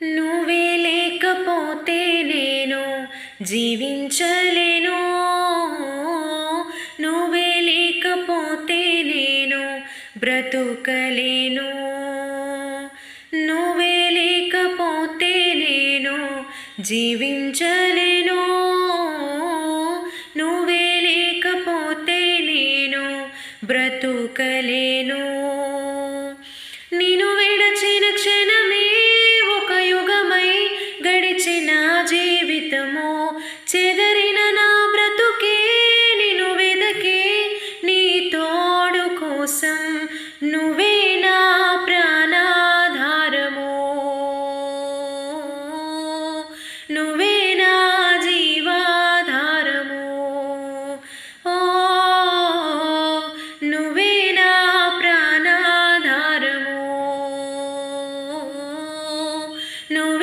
నువ్వే లేకపోతే నేను జీవించలేను. నువ్వే లేకపోతే నేను బ్రతుకలేను. నువ్వే లేకపోతే నేను జీవించలేను. నువ్వే లేకపోతే నేను బ్రతుకలేను. నిన్ను విడచిన క్షణమే ఒక యుగమై గడిచిన జీవితము, చెదరిన నా బ్రతుకే నిన్ను వెదకే నీ తోడు కోసం. నువ్వే నా ప్రాణాధారము, నువ్వే నా జీవాధారము. ఓ నువ్వే నా ప్రాణాధారము, నువ్వే